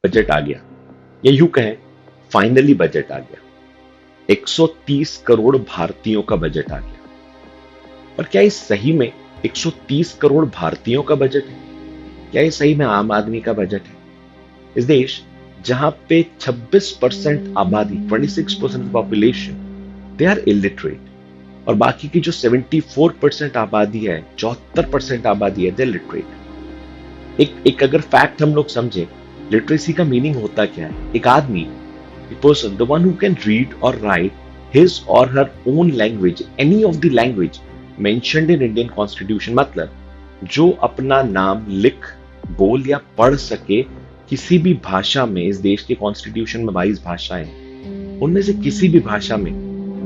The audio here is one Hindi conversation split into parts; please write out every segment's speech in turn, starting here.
बजट आ गया, या यूं कहें फाइनली बजट आ गया। 130 करोड़ भारतीयों का बजट आ गया। पर क्या ये सही में 130 करोड़ भारतीयों का बजट है? क्या ये सही में आम आदमी का बजट है? इस देश जहां पे 26% आबादी, 26% पॉपुलेशन, दे आर इलिटरेट, और बाकी की जो 74% आबादी है, 74% आबादी है, दे लिटरेट। एक अगर फैक्ट हम लोग समझे, लिटरेसी का मीनिंग होता क्या है? एक आदमी, a person, the one who can read or write his or her own language, any of the language mentioned in Indian Constitution, मतलब जो अपना नाम लिख, बोल या पढ़ सके किसी भी भाषा में। इस देश के कॉन्स्टिट्यूशन में 22 भाषाएं, उनमें से किसी भी भाषा में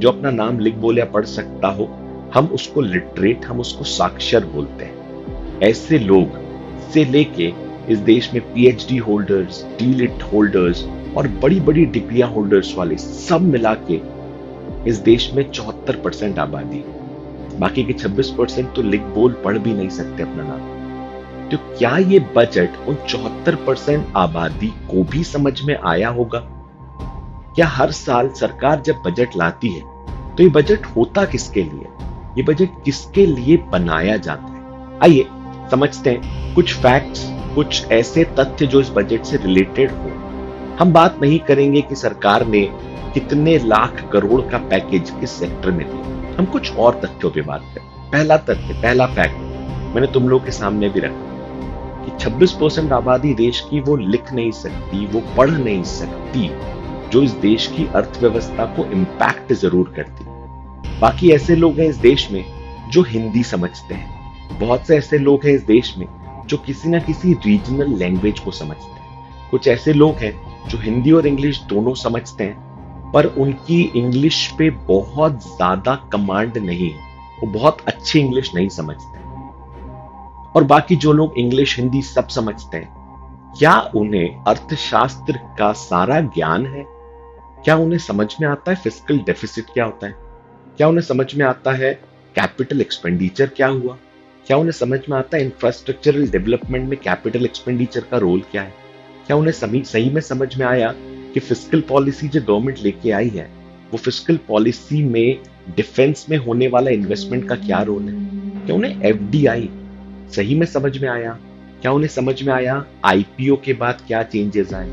जो अपना नाम लिख, बोल या पढ़ सकता हो, हम उसको लिटरेट, हम उसको साक्षर बोलते हैं। ऐसे लोग से लेके इस देश में पीएचडी होल्डर्स, डीलिट होल्डर्स और बड़ी बड़ी डिग्रियां होल्डर्स वाले सब मिला के इस देश में 74% आबादी। बाकी के 26% तो लिख, बोल, पढ़ भी नहीं सकते अपना नाम। तो क्या ये बजट उन 74% आबादी को भी समझ में आया होगा? क्या हर साल सरकार जब बजट लाती है तो ये बजट होता किसके लिए? ये बजट किसके लिए बनाया जाता है? आइए समझते हैं कुछ फैक्ट्स, कुछ ऐसे तथ्य जो इस बजट से रिलेटेड हो। हम बात नहीं करेंगे कि सरकार ने कितने लाख करोड़ का पैकेज किस सेक्टर में दिया, हम कुछ और तथ्यों पे बात करें। पहला तथ्य, पहला फैक्ट मैंने तुम लोग के सामने भी रखा कि 26% आबादी देश की वो लिख नहीं सकती, वो पढ़ नहीं सकती, जो इस देश की अर्थव्यवस्था को इंपैक्ट जरूर करती। बाकी ऐसे लोग हैं इस देश में जो हिंदी समझते हैं, बहुत से ऐसे लोग हैं इस देश में जो किसी ना किसी रीजनल लैंग्वेज को समझते हैं, कुछ ऐसे लोग हैं जो हिंदी और इंग्लिश दोनों समझते हैं, पर उनकी इंग्लिश पे बहुत ज्यादा कमांड नहीं है, वो बहुत अच्छी इंग्लिश नहीं समझते। और बाकी जो लोग इंग्लिश, हिंदी सब समझते हैं, क्या उन्हें अर्थशास्त्र का सारा ज्ञान है? क्या उन्हें समझ में आता है फिस्कल डेफिसिट क्या होता है? क्या उन्हें समझ में आता है कैपिटल एक्सपेंडिचर क्या हुआ? क्या उन्हें समझ में आता है इंफ्रास्ट्रक्चरल डेवलपमेंट में कैपिटल एक्सपेंडिचर का रोल क्या है? क्या उन्हें सही में समझ में आया कि फिस्कल पॉलिसी जो गवर्नमेंट लेके आई है, वो फिस्कल पॉलिसी में डिफेंस में होने वाला इन्वेस्टमेंट का क्या रोल है? क्या उन्हें एफडीआई सही में समझ में आया? क्या उन्हें समझ में आया आईपीओ के बाद क्या चेंजेस आए?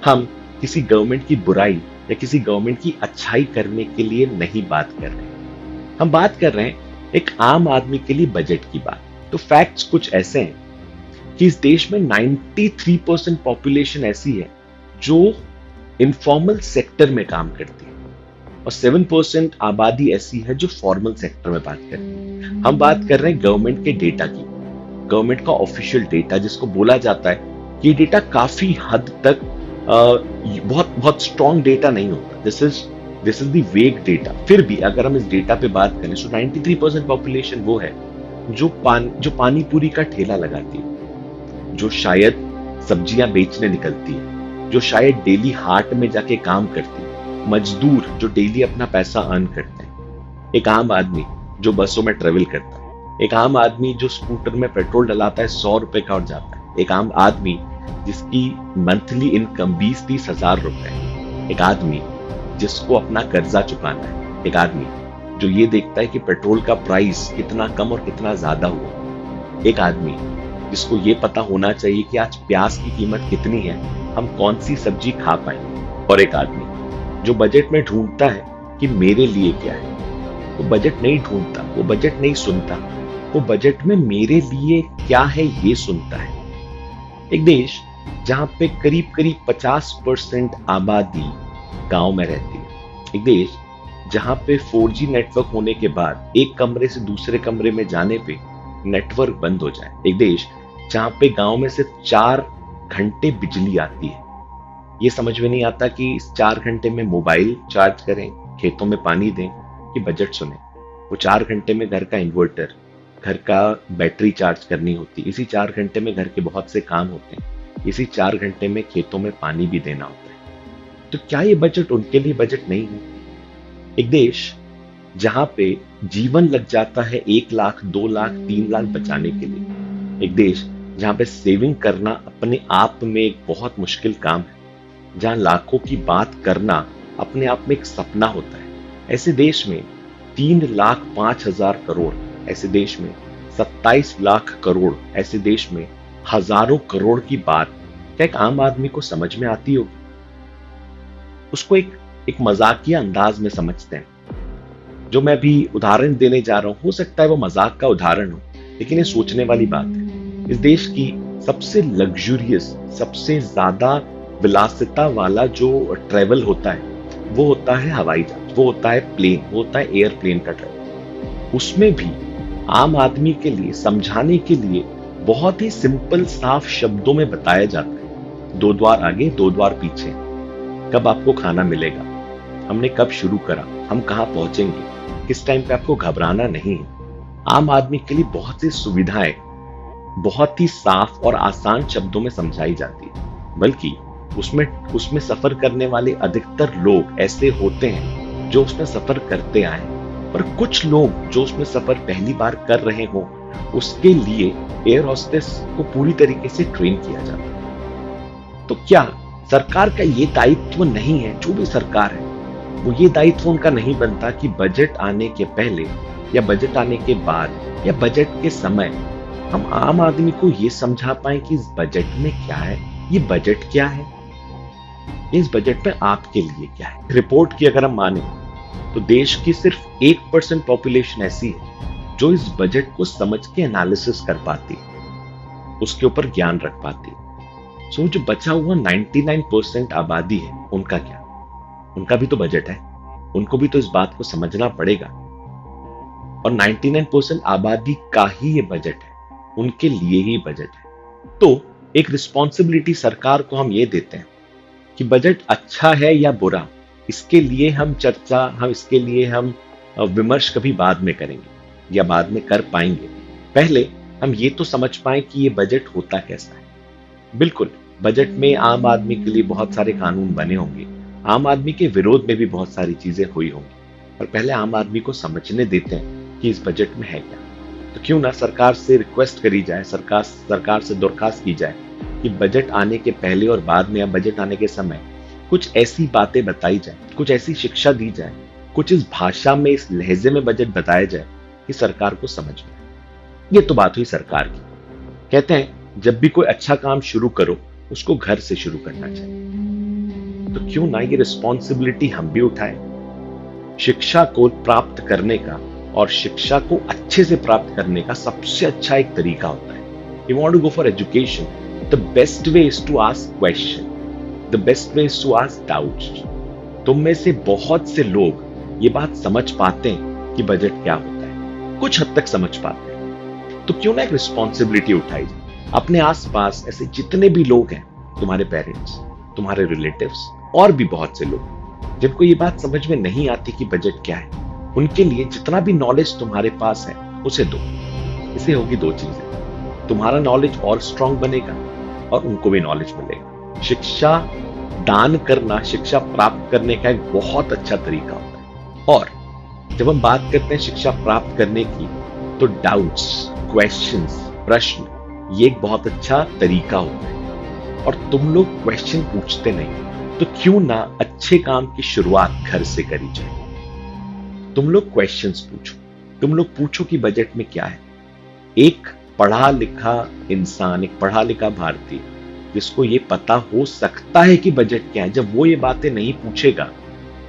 हम किसी गवर्नमेंट की बुराई या किसी गवर्नमेंट की अच्छाई करने के लिए नहीं बात कर रहे, हम बात कर रहे हैं एक आम आदमी के लिए बजट की बात। तो फैक्ट्स कुछ ऐसे हैं कि इस देश में 93% पॉपुलेशन ऐसी है जो इनफॉर्मल सेक्टर में काम करती है, और 7% आबादी ऐसी है जो फॉर्मल सेक्टर में बात करती है। हम बात कर रहे हैं गवर्नमेंट के डेटा की, गवर्नमेंट का ऑफिशियल डेटा, जिसको बोला जाता है कि ये डेटा काफी हद तक बहुत बहुत स्ट्रॉन्ग डेटा नहीं होता, दिस इज द वेग डेटा। फिर भी अगर हम इस डेटा पे बात करें तो 93% पॉपुलेशन वो है जो पानी पूरी का ठेला लगाती है, जो शायद सब्जियां बेचने निकलती है, जो शायद डेली हाट में जाके काम करती है, मजदूर जो डेली अपना पैसा अर्न करते हैं, एक आम आदमी जो बसों में ट्रेवल करता है, एक आम आदमी जो स्कूटर में पेट्रोल डलाता है 100 रुपए का और जाता है, एक आम आदमी जिसकी मंथली इनकम 20-30 हजार रुपए है, एक आदमी जिसको अपना कर्जा चुकाना है, एक आदमी जो ये देखता है कि पेट्रोल का प्राइस कितना कम और कितना ज्यादा हुआ, एक आदमी जिसको ये पता होना चाहिए कि आज प्याज की कीमत कितनी है, हम कौन सी सब्जी खा पाए, और एक आदमी जो बजट में ढूंढता है कि मेरे लिए क्या है। वो बजट नहीं ढूंढता, वो बजट नहीं सुनता, वो बजट में मेरे लिए क्या है ये सुनता है। एक देश जहां पे करीब करीब 50% आबादी गांव में रहती है, एक देश जहां पे 4G नेटवर्क होने के बाद एक कमरे से दूसरे कमरे में जाने पे नेटवर्क बंद हो जाए, एक देश जहां पे गांव में सिर्फ 4 घंटे बिजली आती है, ये समझ में नहीं आता कि इस 4 घंटे में मोबाइल चार्ज करें, खेतों में पानी दें कि बजट सुने। वो 4 घंटे में घर का इन्वर्टर, घर का बैटरी चार्ज करनी होती, इसी 4 घंटे में घर के बहुत से काम होते हैं, इसी 4 घंटे में खेतों में पानी भी देना होता है। तो क्या ये बजट उनके लिए बजट नहीं है? एक देश जहां पे जीवन लग जाता है 1 लाख, 2 लाख, 3 लाख बचाने के लिए, एक देश जहां पे सेविंग करना अपने आप में एक बहुत मुश्किल काम है, जहां लाखों की बात करना अपने आप में एक सपना होता है, ऐसे देश में 3,05,000 करोड़, ऐसे देश में 27 लाख करोड़, ऐसे देश में हजारों करोड़ की बात क्या एक आम आदमी को समझ में आती होगी? उसको एक मजाकिया अंदाज में समझते हैं। जो मैं भी उदाहरण देने जा रहा हूं, हो सकता है वो मजाक का उदाहरण हो, लेकिन ये सोचने वाली बात है। इस देश की सबसे लग्जूरियस, सबसे ज्यादा विलासिता वाला जो ट्रेवल होता है वो होता है हवाई जहाज, वो होता है प्लेन, वो होता है एयरप्लेन का ट्रेवल। उसमें भी आम आदमी के लिए समझाने के लिए बहुत ही सिंपल साफ शब्दों में बताया जाता है, 2 द्वार आगे 2 द्वार पीछे, कब आपको खाना मिलेगा, हमने कब शुरू करा, हम कहां पहुंचेंगे, किस टाइम पे आपको घबराना नहीं है। आम आदमी के लिए बहुत सी सुविधाएं बहुत ही साफ और आसान शब्दों में समझाई जाती है, बल्कि उसमें उसमें सफर करने वाले अधिकतर लोग ऐसे होते हैं जो उसमें सफर करते आए, पर कुछ लोग जो उसमें सफर पहली बार कर रहे हो उसके लिए एयर होस्टेस को पूरी तरीके से ट्रेन किया जाता है। तो क्या सरकार का ये दायित्व नहीं है? जो भी सरकार है वो ये दायित्व उनका नहीं बनता कि बजट आने के पहले या बजट आने के बाद या बजट के समय हम आम आदमी को ये समझा पाए कि इस बजट में क्या है, ये बजट क्या है, इस बजट में आपके लिए क्या है। रिपोर्ट की अगर हम माने तो देश की सिर्फ 1% पॉपुलेशन ऐसी है जो इस बजट को समझ के एनालिसिस कर पाती है, उसके ऊपर ज्ञान रख पाती है। सो जो बचा हुआ 99% आबादी है, उनका क्या? उनका भी तो बजट है, उनको भी तो इस बात को समझना पड़ेगा। और 99% आबादी का ही ये बजट है, उनके लिए ही बजट है। तो एक रिस्पॉन्सिबिलिटी सरकार को हम ये देते हैं कि बजट अच्छा है या बुरा, इसके लिए हम चर्चा, इसके लिए हम विमर्श कभी बाद में करेंगे या बाद में कर पाएंगे। पहले हम ये तो समझ पाए कि ये बजट होता कैसा है। बिल्कुल, बजट में आम आदमी के लिए बहुत सारे कानून बने होंगे, आम आदमी के विरोध में भी बहुत सारी चीजें हुई होंगी, पर पहले आम आदमी को समझने देते हैं कि इस बजट में है क्या। तो क्यों ना सरकार से रिक्वेस्ट करी जाए, सरकार से दरखास्त की जाए कि बजट आने के पहले और बाद में या बजट आने के समय कुछ ऐसी बातें बताई जाए, कुछ ऐसी शिक्षा दी जाए, कुछ इस भाषा में, इस लहजे में बजट बताया जाए कि सरकार को समझ में आए। ये तो बात हुई सरकार की। कहते हैं जब भी कोई अच्छा काम शुरू करो उसको घर से शुरू करना चाहिए। तो क्यों ना ये रिस्पॉन्सिबिलिटी हम भी उठाएं। शिक्षा को प्राप्त करने का और शिक्षा को अच्छे से प्राप्त करने का सबसे अच्छा एक तरीका होता है, you want to go for education, the best way is to ask question, the best way is to ask doubts. तुम में से बहुत से लोग ये बात समझ पाते हैं कि बजट क्या होता है, कुछ हद तक समझ पाते हैं। तो क्यों ना एक रिस्पॉन्सिबिलिटी उठाई जाए। अपने आसपास ऐसे जितने भी लोग हैं, तुम्हारे पेरेंट्स, तुम्हारे रिलेटिव्स और भी बहुत से लोग जिनको ये बात समझ में नहीं आती कि बजट क्या है, उनके लिए जितना भी नॉलेज तुम्हारे पास है उसे दो। इससे होगी दो चीजें, तुम्हारा नॉलेज और स्ट्रांग बनेगा और उनको भी नॉलेज मिलेगा। शिक्षा दान करना, शिक्षा प्राप्त करने का एक बहुत अच्छा तरीका होता है। और जब हम बात करते हैं शिक्षा प्राप्त करने की, तो डाउट्स, क्वेश्चंस, प्रश्न, ये एक बहुत अच्छा तरीका होता है। और तुम लोग क्वेश्चन पूछते नहीं, तो क्यों ना अच्छे काम की शुरुआत घर से करी जाए। तुम लोग क्वेश्चंस पूछो, तुम लोग पूछो कि बजट में क्या है। एक पढ़ा लिखा इंसान, एक पढ़ा लिखा भारतीय जिसको ये पता हो सकता है कि बजट क्या है, जब वो ये बातें नहीं पूछेगा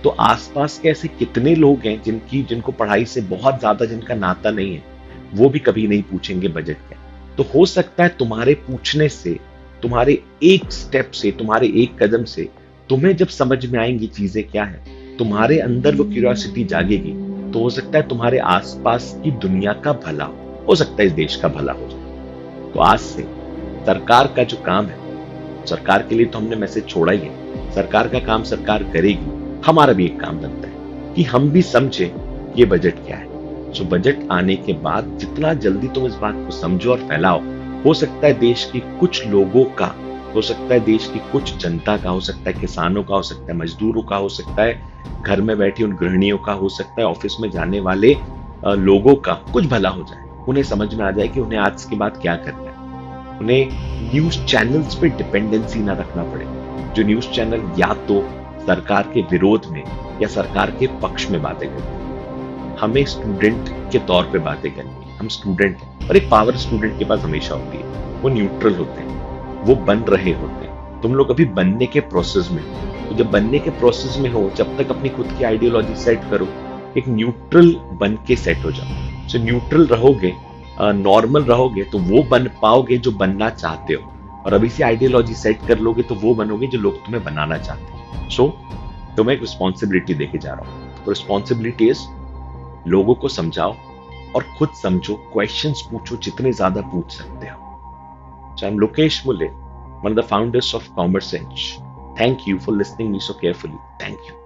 तो आसपास के ऐसे कितने लोग हैं जिनको पढ़ाई से बहुत ज्यादा जिनका नाता नहीं है, वो भी कभी नहीं पूछेंगे बजट क्या। तो हो सकता है तुम्हारे पूछने से, तुम्हारे एक स्टेप से, तुम्हारे एक कदम से तुम्हें जब समझ में आएंगी चीजें क्या है, तुम्हारे अंदर वो क्यूरियोसिटी जागेगी, तो हो सकता है तुम्हारे आसपास की दुनिया का भला हो सकता है इस देश का भला हो जाए। तो आज से सरकार का जो काम है, सरकार के लिए तो हमने मैसेज छोड़ा ही है, सरकार का काम सरकार करेगी। हमारा भी एक काम बनता है कि हम भी समझे ये बजट क्या है। सो बजट आने के बाद जितना जल्दी तुम इस बात को समझो और फैलाओ, हो सकता है देश की कुछ लोगों का, हो सकता है देश की कुछ जनता का, हो सकता है किसानों का, हो सकता है मजदूरों का, हो सकता है घर में बैठी उन गृहिणियों का, हो सकता है ऑफिस में जाने वाले लोगों का कुछ भला हो जाए, उन्हें समझ में आ जाए कि उन्हें आज के बाद क्या करना है। उन्हें न्यूज चैनल्स पे डिपेंडेंसी ना रखना पड़े, जो न्यूज चैनल या तो सरकार के विरोध में या सरकार के पक्ष में बातें करते हैं। हमें स्टूडेंट के तौर पे बातें करनी है, हम स्टूडेंट हैं और एक पावर स्टूडेंट के पास हमेशा होती है, वो न्यूट्रल होते हैं, वो बन रहे होते हैं। तुम लोग अभी बनने के प्रोसेस में हो, तो जब बनने के प्रोसेस में हो, जब तक अपनी खुद की आइडियोलॉजी सेट करो, एक न्यूट्रल बन के सेट हो जाओ। सो न्यूट्रल रहोगे, नॉर्मल रहोगे, तो वो बन पाओगे जो बनना चाहते हो, और अभी से आइडियोलॉजी सेट कर लोगे तो वो बनोगे जो लोग तुम्हें बनाना चाहते हैं। सो तुम्हें एक रिस्पॉन्सिबिलिटी देके जा रहा हूं, तो रिस्पॉन्सिबिलिटी इज लोगों को समझाओ और खुद समझो, क्वेश्चंस पूछो जितने ज्यादा पूछ सकते हो। So I'm Lokesh Mulle, one of the founders of Commerce Edge. Thank you for listening me so carefully. Thank you.